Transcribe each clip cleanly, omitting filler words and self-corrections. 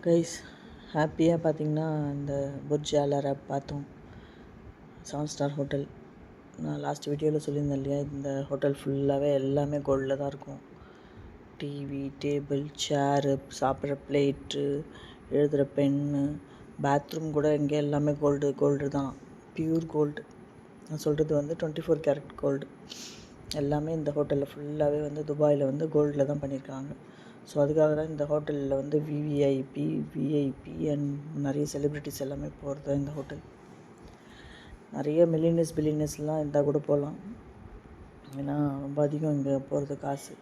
Guys ஹாப்பியாக பார்த்தீங்கன்னா இந்த புர்ஜ் அல் அரப் பார்த்தோம். 7 ஸ்டார் ஹோட்டல். நான் லாஸ்ட் வீடியோவில் சொல்லியிருந்தேன் இல்லையா, இந்த ஹோட்டல் ஃபுல்லாகவே எல்லாமே கோல்டில் தான் இருக்கும். டிவி, டேபிள், சேரு, சாப்பிட்ற பிளேட்டு, எழுதுகிற பென்னு, பாத்ரூம் கூட இங்கே எல்லாமே கோல்டு தான், பியூர் கோல்டு. நான் சொல்கிறது வந்து 24 கேரட் கோல்டு. எல்லாமே இந்த ஹோட்டலில் ஃபுல்லாகவே வந்து துபாயில் வந்து கோல்டில் தான் பண்ணியிருக்காங்க. ஸோ அதுக்காக தான் இந்த ஹோட்டலில் வந்து விஐபி அண்ட் நிறைய செலிப்ரிட்டிஸ் எல்லாமே போகிறது இந்த ஹோட்டல். நிறைய பில்லியனர்ஸ்லாம் இருந்தால் கூட போகலாம், ஏன்னா ரொம்ப அதிகம் இங்கே போகிறது காசு.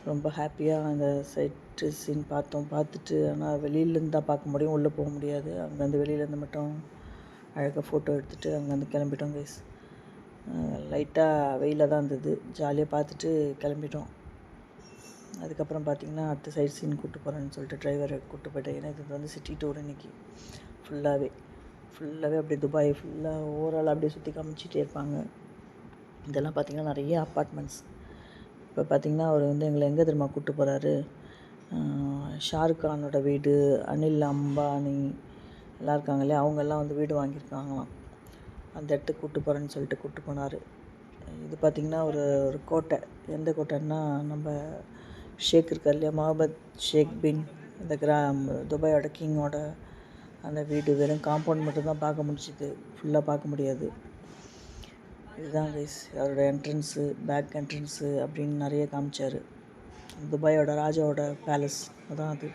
ரொம்ப ஹாப்பியாக அந்த சைட்டு சீன் பார்த்துட்டு, ஆனால் வெளியிலேருந்து தான் பார்க்க முடியும், உள்ளே போக முடியாது. அங்கேருந்து வெளியிலேருந்து மட்டும் அழகாக ஃபோட்டோ எடுத்துகிட்டு அங்கேருந்து கிளம்பிட்டோம் கைஸ். லைட்டாக வெயிலாக தான் இருந்தது, ஜாலியாக பார்த்துட்டு கிளம்பிட்டோம். அதுக்கப்புறம் பார்த்திங்கன்னா அடுத்த சைட் சீன் கூப்பிட்டு போகிறேன்னு சொல்லிட்டு டிரைவரை கூப்பிட்டு போயிட்டேன். ஏன்னா இது வந்து சிட்டி டூர் இன்றைக்கி ஃபுல்லாகவே அப்படியே துபாய் ஃபுல்லாக ஓவரால் அப்படியே சுற்றி காமிச்சிட்டே இருப்பாங்க. இதெல்லாம் பார்த்திங்கன்னா நிறைய அப்பார்ட்மெண்ட்ஸ். இப்போ பார்த்திங்கன்னா அவர் வந்து எங்களை எங்கே தெரியுமா கூப்பிட்டு போகிறாரு, ஷாருக் கானோட வீடு, அனில் அம்பானி எல்லாம் இருக்காங்க இல்லையா, அவங்கெல்லாம் வந்து வீடு வாங்கியிருக்காங்களாம். அந்த இடத்துக்கு கூப்பிட்டு போகிறேன்னு சொல்லிட்டு கூப்பிட்டு போனார். இது பார்த்திங்கன்னா ஒரு கோட்டை. எந்த கோட்டைன்னா, நம்ம ஷேக் இருக்கார் இல்லையா, முகமது ஷேக் பின், இந்த துபாயோட கிங்கோட அந்த வீடு. வெறும் காம்பவுண்ட் மட்டும்தான் பார்க்க முடிஞ்சுது, ஃபுல்லாக பார்க்க முடியாது. இதுதான் கைஸ் அவரோட என்ட்ரன்ஸு, பேக் என்ட்ரன்ஸு அப்படின்னு நிறைய காமிச்சார். துபாயோட ராஜாவோட பேலஸ் அதான் அது.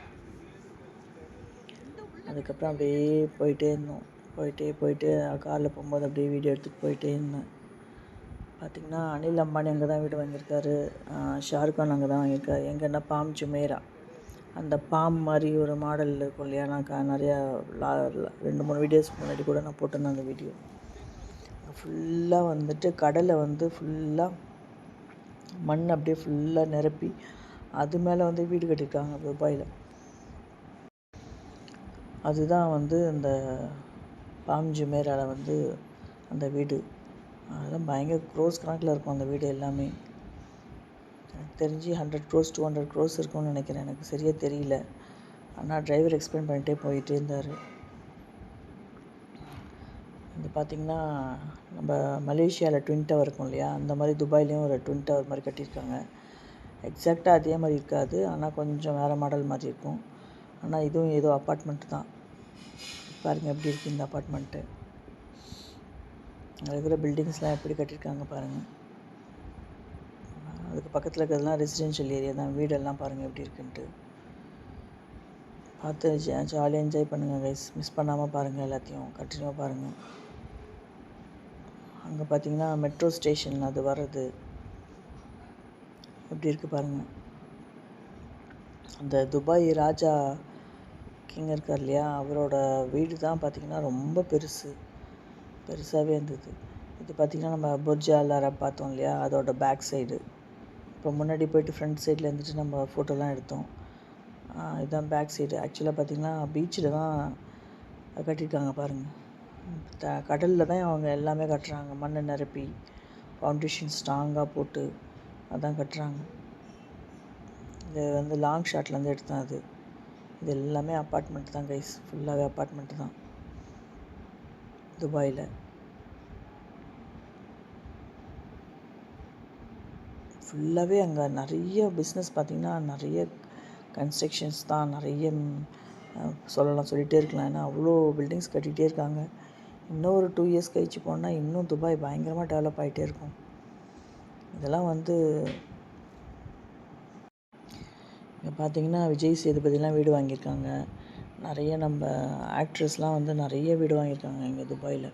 அதுக்கப்புறம் அப்படியே போயிட்டே இருந்தோம். போயிட்டு காரில் போகும்போது அப்படியே வீடியோ எடுத்துகிட்டு போயிட்டே இருந்தேன். பார்த்திங்கன்னா அனில் அம்பானி அங்கே தான் வீடு வாங்கியிருக்காரு, ஷாருக் கான் அங்கே தான் வாங்கியிருக்காரு. எங்கன்னா பாம் ஜுமேரா, அந்த பாம் மாதிரி ஒரு மாடல் இருக்கும் இல்லையா, நான் நிறையா 2-3 வீடியோஸ்க்கு முன்னாடி கூட நான் போட்டிருந்தேன் அந்த வீடியோ. ஃபுல்லாக வந்துட்டு கடலை வந்து ஃபுல்லாக மண் அப்படியே ஃபுல்லாக நிரப்பி அது மேலே வந்து வீடு கட்டியிருக்காங்க துபாயில். அதுதான் வந்து இந்த பாம் ஜுமேராவில் வந்து அந்த வீடு. அதெல்லாம் பயங்கர க்ரோஸ் கணக்கில் இருக்கும் அந்த வீடு எல்லாமே. எனக்கு தெரிஞ்சு 100 crores 200 crores இருக்கும்னு நினைக்கிறேன், எனக்கு சரியாக தெரியல. ஆனால் டிரைவர் எக்ஸ்பிளைன் பண்ணிகிட்டே போயிட்டே இருந்தார். இது பார்த்திங்கன்னா நம்ம மலேசியாவில் ட்வின் டவர் இருக்கும் இல்லையா, அந்த மாதிரி துபாய்லேயும் ஒரு ட்வின் டவர் மாதிரி கட்டியிருக்காங்க. எக்ஸாக்டாக அதே மாதிரி இருக்காது, ஆனால் கொஞ்சம் வேறு மாடல் மாதிரி இருக்கும். ஆனால் இதுவும் ஏதோ அப்பார்ட்மெண்ட்டு தான். பாருங்கள் எப்படி இருக்குது இந்த அப்பார்ட்மெண்ட்டு. அங்கே இருக்கிற பில்டிங்ஸ்லாம் எப்படி கட்டியிருக்காங்க பாருங்கள். அதுக்கு பக்கத்தில் இருக்கிறதுலாம் ரெசிடென்ஷியல் ஏரியா தான். வீடெல்லாம் பாருங்கள் எப்படி இருக்குன்ட்டு. பார்த்து ஜாலியாக என்ஜாய் பண்ணுங்கள் கைஸ். மிஸ் பண்ணாமல் பாருங்கள், எல்லாத்தையும் கண்டினியூவாக பாருங்கள். அங்கே பார்த்தீங்கன்னா மெட்ரோ ஸ்டேஷன் அது வர்றது எப்படி இருக்குது பாருங்கள். அந்த துபாய் ராஜா கிங் இருக்கார் இல்லையா, அவரோட வீடு தான் பார்த்திங்கன்னா ரொம்ப பெருசாகவே இருந்தது. இது பார்த்திங்கன்னா நம்ம புர்ஜ் அல் அரப் பார்த்தோம் இல்லையா, அதோட பேக் சைடு. இப்போ முன்னாடி போய்ட்டு ஃப்ரண்ட் சைடில் இருந்துட்டு நம்ம ஃபோட்டோலாம் எடுத்தோம். இதுதான் பேக் சைடு. ஆக்சுவலாக பார்த்திங்கன்னா பீச்சில் தான் கட்டியிருக்காங்க பாருங்கள். கடலில் தான் அவங்க எல்லாமே கட்டுறாங்க, மண்ணை நிரப்பி ஃபவுண்டேஷன் ஸ்ட்ராங்காக போட்டு அதான் கட்டுறாங்க. இது வந்து லாங் ஷாட்லேருந்து எடுத்தேன் அது. இது எல்லாமே அப்பார்ட்மெண்ட் தான் கைஸ், ஃபுல்லாகவே அப்பார்ட்மெண்ட்டு தான் துபாயில். ஃபுல்லாகவே அங்கே நிறைய பிஸ்னஸ் பார்த்திங்கன்னா, நிறைய கன்ஸ்ட்ரக்ஷன்ஸ் தான், நிறைய சொல்லிகிட்டே இருக்கலாம். ஏன்னா அவ்வளோ பில்டிங்ஸ் கட்டிகிட்டே இருக்காங்க. இன்னும் ஒரு 2 years கழிச்சு போனால் இன்னும் துபாய் பயங்கரமாக டெவலப் ஆகிட்டே இருக்கும். இதெல்லாம் வந்து இங்கே பார்த்திங்கன்னா விஜய் சேதுபதிலாம் வீடு வாங்கியிருக்காங்க. நிறைய நம்ம ஆக்ட்ரஸ்லாம் வந்து நிறைய வீடு வாங்கியிருக்காங்க இங்கே துபாயில்.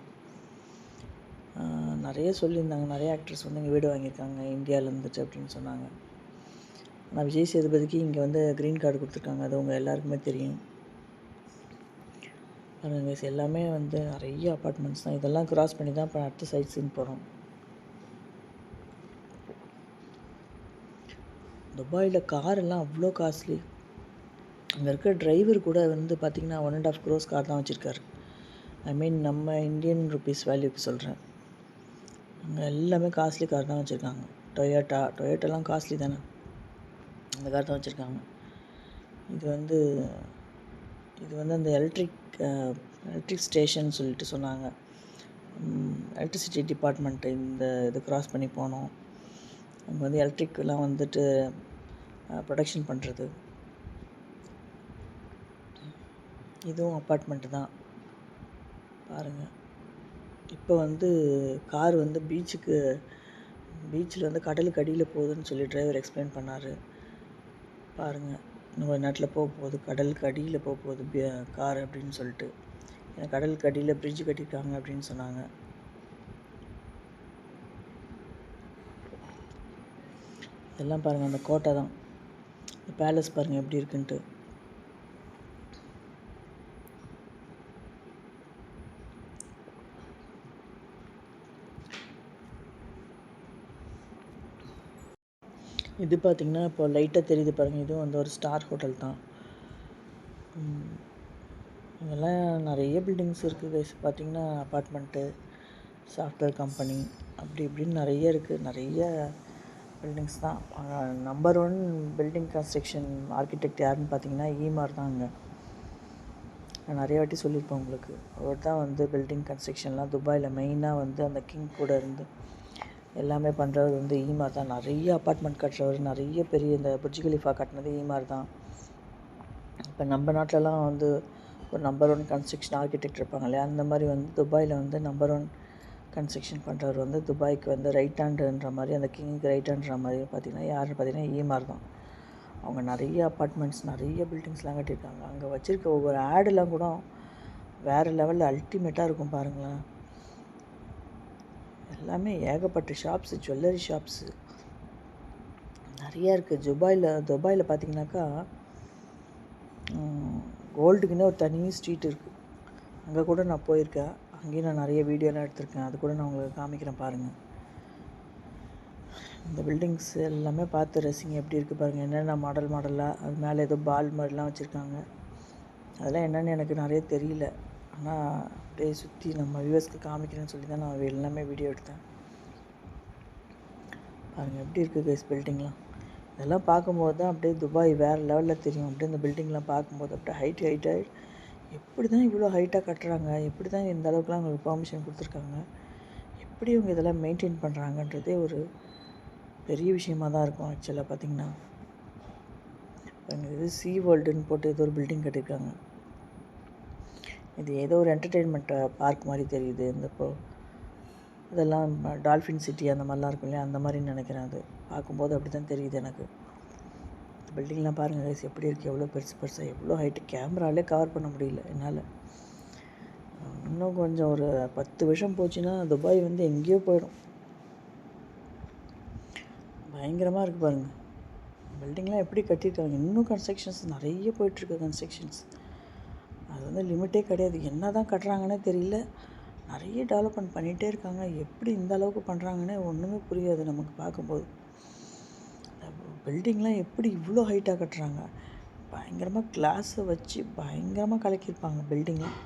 நிறைய சொல்லியிருந்தாங்க, நிறைய ஆக்ட்ரஸ் வந்து இங்கே வீடு வாங்கியிருக்காங்க இந்தியாவில் இருந்துட்டு அப்படின்னு சொன்னாங்க. ஆனால் விஜய் சேதுபதிக்கு இங்கே வந்து க்ரீன் கார்டு கொடுத்துருக்காங்க, அது உங்கள் எல்லாருக்குமே தெரியும். பாருங்க, எல்லாமே வந்து நிறைய அப்பார்ட்மெண்ட்ஸ் தான். இதெல்லாம் கிராஸ் பண்ணி தான் இப்போ அடுத்த சைட் சீன் போகிறோம். துபாயில் காரெல்லாம் அவ்வளோ காஸ்ட்லி. அங்கே இருக்கிற டிரைவர் கூட வந்து பார்த்திங்கன்னா 1.5 crores கார் தான் வச்சுருக்காரு. ஐ மீன் நம்ம இந்தியன் ருபீஸ் வேல்யூக்கு சொல்கிறேன். அங்கே எல்லாமே காஸ்ட்லி கார் தான் வச்சுருக்காங்க. டொயோட்டாலாம் காஸ்ட்லி தானே, அந்த கார் தான் வச்சுருக்காங்க. இது வந்து இது வந்து அந்த எலக்ட்ரிக் ஸ்டேஷன் சொல்லிட்டு சொன்னாங்க. எலக்ட்ரிசிட்டி டிபார்ட்மெண்ட்டு இந்த இது க்ராஸ் பண்ணி போனோம். அங்கே வந்து எலக்ட்ரிக்கெலாம் வந்துட்டு ப்ரொடக்ஷன் பண்ணுறது. இதுவும் அப்பார்ட்மெண்ட்டு தான் பாருங்கள். இப்போ வந்து கார் வந்து பீச்சில் வந்து கடலுக்கு அடியில் போகுதுன்னு சொல்லி டிரைவர் எக்ஸ்பிளைன் பண்ணார். பாருங்கள், இன்னும் கொஞ்ச நேரத்தில் போகுது, கடலுக்கு அடியில் போகுது கார் அப்படின்னு சொல்லிட்டு. ஏன்னா கடலுக்கு அடியில் பிரிட்ஜ் கட்டியிருக்காங்க அப்படின்னு சொன்னாங்க. இதெல்லாம் பாருங்கள், அந்த கோட்டை தான். பேலஸ் பாருங்கள் எப்படி இருக்குன்ட்டு. இது பார்த்திங்கன்னா இப்போ லைட்டாக தெரியுது பாருங்கள், இதுவும் வந்து ஒரு ஸ்டார் ஹோட்டல் தான். இதெல்லாம் நிறைய பில்டிங்ஸ் இருக்குது கைஸ். பார்த்திங்கன்னா அப்பார்ட்மெண்ட்டு, சாஃப்ட்வேர் கம்பெனி, அப்படி இப்படின்னு நிறைய இருக்குது. நிறைய பில்டிங்ஸ் தான். நம்பர் 1 பில்டிங் கன்ஸ்ட்ரக்ஷன் ஆர்கிடெக்ட் யாருன்னு பார்த்தீங்கன்னா ஈமார் தான். அங்கே நான் நிறைய வாட்டி சொல்லியிருப்பேன் உங்களுக்கு. அவர் தான் வந்து பில்டிங் கன்ஸ்ட்ரக்ஷன்லாம் துபாயில் மெயினாக வந்து அந்த கிங் கூட இருந்து எல்லாமே பண்ணுறவர் வந்து ஈமார் தான். நிறைய அப்பார்ட்மெண்ட் கட்டுறவர், நிறைய பெரிய இந்த புர்ஜ் கலிஃபா கட்டினது ஈமார் தான். இப்போ நம்ம நாட்டிலலாம் வந்து ஒரு நம்பர் 1 கன்ஸ்ட்ரக்ஷன் ஆர்கிடெக்ட் இருப்பாங்க இல்லையா, அந்த மாதிரி வந்து துபாயில் வந்து நம்பர் 1 கன்ஸ்ட்ரக்ஷன் பண்ணுறவர் வந்து துபாய்க்கு வந்து ரைட் ஹேண்டுன்ற மாதிரி, அந்த கிங்க்கு ரைட் ஹேண்டுன்ற மாதிரி பார்த்திங்கன்னா யாருன்னு பார்த்தீங்கன்னா ஈமார் தான். அவங்க நிறைய அப்பார்ட்மெண்ட்ஸ், நிறைய பில்டிங்ஸ்லாம் கட்டியிருக்காங்க. அங்கே வச்சுருக்க ஒவ்வொரு ஆடெலாம் கூட வேறு லெவலில் அல்டிமேட்டாக இருக்கும் பாருங்களேன். எல்லாமே ஏகப்பட்ட ஷாப்ஸு, ஜுவல்லரி ஷாப்ஸு நிறையா இருக்குது. துபாயில் பார்த்திங்கனாக்கா கோல்டுக்குன்னே ஒரு தனி ஸ்ட்ரீட் இருக்குது. அங்கே கூட நான் போயிருக்கேன். அங்கேயும் நான் நிறைய வீடியோலாம் எடுத்திருக்கேன். அது கூட நான் உங்களுக்கு காமிக்கிறேன் பாருங்கள். இந்த பில்டிங்ஸ் எல்லாமே பார்த்து ரசிங்க, எப்படி இருக்குது பாருங்கள். என்னென்ன மாடலாக அது மேலே ஏதோ பால் மாதிரிலாம் வச்சுருக்காங்க. அதெல்லாம் என்னென்னு எனக்கு நிறைய தெரியல. ஆனால் அப்படியே சுற்றி நம்ம வியூவர்ஸ்க்கு காமிக்கிறேன்னு சொல்லி தான் நான் எல்லாமே வீடியோ எடுத்தேன். பாருங்கள் எப்படி இருக்குது கைஸ் பில்டிங்லாம். இதெல்லாம் பார்க்கும்போது தான் அப்படியே துபாய் வேறு லெவலில் தெரியும். அப்படியே இந்த பில்டிங்லாம் பார்க்கும்போது அப்படியே ஹைட்டாக எப்படி தான் இவ்வளோ ஹைட்டாக கட்டுறாங்க, எப்படி தான் இந்த அளவுக்குலாம் அவங்களுக்கு பெர்மிஷன் கொடுத்துருக்காங்க, எப்படி இவங்க இதெல்லாம் மெயின்டைன் பண்ணுறாங்கன்றதே ஒரு பெரிய விஷயமாக தான் இருக்கும். ஆக்சுவலாக பார்த்திங்கன்னா இது சீ வேர்ல்டுன்னு போட்டு ஏதோ ஒரு பில்டிங் கட்டியிருக்காங்க. இது ஏதோ ஒரு என்டர்டெயின்மெண்ட் பார்க் மாதிரி தெரியுது. இதெல்லாம் டால்ஃபின் சிட்டி அந்த மாதிரிலாம் இருக்கும் இல்லையா, அந்த மாதிரின்னு நினைக்கிறேன். அது பார்க்கும்போது அப்படி தான் தெரியுது எனக்கு. பில்டிங்லாம் பாருங்கள் கைஸ் எப்படி இருக்குது, எவ்வளோ பெருசாக எவ்வளோ ஹைட்டு. கேமராலே கவர் பண்ண முடியல என்னால். இன்னும் கொஞ்சம் ஒரு 10 வருஷம் போச்சுன்னா துபாய் வந்து எங்கேயோ போயிடும். பயங்கரமாக இருக்குது பாருங்கள். பில்டிங்லாம் எப்படி கட்டியிருக்காங்க. இன்னும் கன்ஸ்ட்ரக்ஷன்ஸ் நிறைய போயிட்டுருக்கு. கன்ஸ்ட்ரக்ஷன்ஸ் அது வந்து லிமிட்டே கிடையாது. என்ன தான் கட்டுறாங்கன்னே தெரியல. நிறைய டெவலப்மெண்ட் பண்ணிகிட்டே இருக்காங்க. எப்படி இந்த அளவுக்கு பண்ணுறாங்கன்னே ஒன்றுமே புரியாது நமக்கு பார்க்கும்போது. பில்டிங்லாம் எப்படி இவ்வளோ ஹைட்டாக கட்டுறாங்க. பயங்கரமாக கிளாஸை வச்சு பயங்கரமாக கலக்கியிருப்பாங்க பில்டிங்லாம்.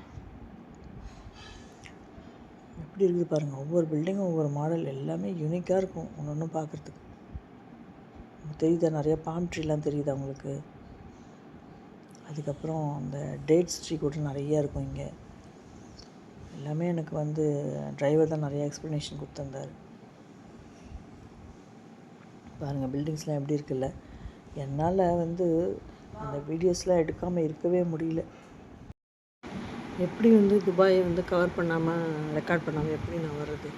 எப்படி இருக்குது பாருங்கள். ஒவ்வொரு பில்டிங்கும் ஒவ்வொரு மாடல், எல்லாமே யூனிக்காக இருக்கும் ஒன்று ஒன்றும் பார்க்குறதுக்கு. தெரியுதா, நிறைய பாம் ட்ரீலாம் தெரியுது அவங்களுக்கு. அதுக்கப்புறம் அந்த டேட்ஸ் ட்ரீ கூட நிறையா இருக்கும் இங்கே. எல்லாமே எனக்கு வந்து டிரைவர் தான் நிறையா எக்ஸ்ப்ளனேஷன் கொடுத்துருந்தார். பாருங்கள் பில்டிங்ஸ்லாம் எப்படி இருக்குல்ல. என்னால் வந்து அந்த வீடியோஸ்லாம் எடுக்காமல் இருக்கவே முடியல. எப்படி வந்து துபாயை வந்து கவர் பண்ணாமல் ரெக்கார்ட் பண்ணாமல் எப்படி நான் வர்றது.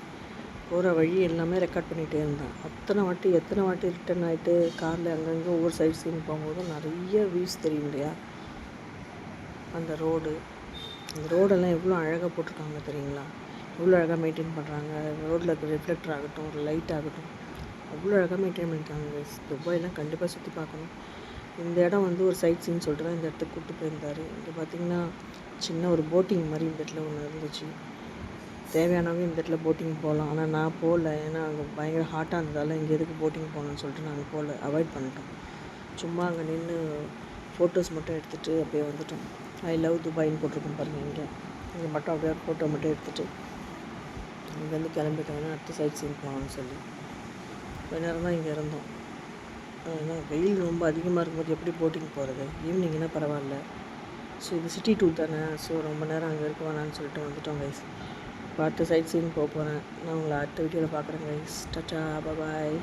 போகிற வழி எல்லாமே ரெக்கார்ட் பண்ணிகிட்டே இருந்தேன். எத்தனை வாட்டி ரிட்டன் ஆகிட்டு காரில் அங்கங்கே ஒவ்வொரு சைட் சீன் போகும்போது நிறைய வியூஸ் தெரியும் இல்லையா. அந்த ரோடெல்லாம் எவ்வளோ அழகாக போட்டிருக்காங்க தெரியுங்களா. எவ்வளோ அழகாக மெயின்டைன் பண்ணுறாங்க. ரோட்டில் இருக்கிற ரிஃப்ளெக்டர் ஆகட்டும், ஒரு லைட் ஆகட்டும், அவ்வளோ அழகாக மெயின்டைன் பண்ணியிருக்காங்க. துபாயெலாம் கண்டிப்பாக சுற்றி பார்க்கணும். இந்த இடம் வந்து ஒரு சைட் சீன் சொல்லிட்டு தான் இந்த இடத்துக்கு கூப்பிட்டு போயிருந்தார். இங்கே பார்த்திங்கன்னா சின்ன ஒரு போட்டிங் மாதிரி இந்த இடத்துல ஒன்று இருந்துச்சு. தேவையானவங்க இந்த இடத்துல போட்டிங் போகலாம். ஆனால் நான் போகல. ஏன்னா அங்கே பயங்கர ஹாட்டாக இருந்ததால் இங்கே எதுக்கு போட்டிங் போகணுன்னு சொல்லிட்டு நாங்கள் போகல, அவாய்ட் பண்ணிட்டோம். சும்மா அங்கே நின்று ஃபோட்டோஸ் மட்டும் எடுத்துகிட்டு அப்படியே வந்துட்டோம். ஐ லவ் துபாய்ன்னு போட்டிருக்கோம் பாருங்கள். இங்கே மட்டும் அப்படியே ஃபோட்டோ மட்டும் எடுத்துகிட்டு இங்கேருந்து கிளம்பிட்டாங்கன்னா அடுத்த சைட் சீன் போகலான்னு சொல்லி கொஞ்ச நேரம் தான் இங்கே இருந்தோம். ஏன்னா வெயில் ரொம்ப அதிகமாக இருக்கும்போது எப்படி போட்டிங் போகிறது. ஈவினிங்னா பரவாயில்ல, ஸோ இது சிட்டி டூர் தானே, ஸோ ரொம்ப நேரம் அங்கே இருக்க வேணான்னு சொல்லிட்டு வந்துட்டோம் கைஸ். பார்த்து சைட் சீன் போக போகிறேன். நான் உங்களை அடுத்த வீடியோவில் பார்க்குறேன் கைஸ். டாட்டா பாய்.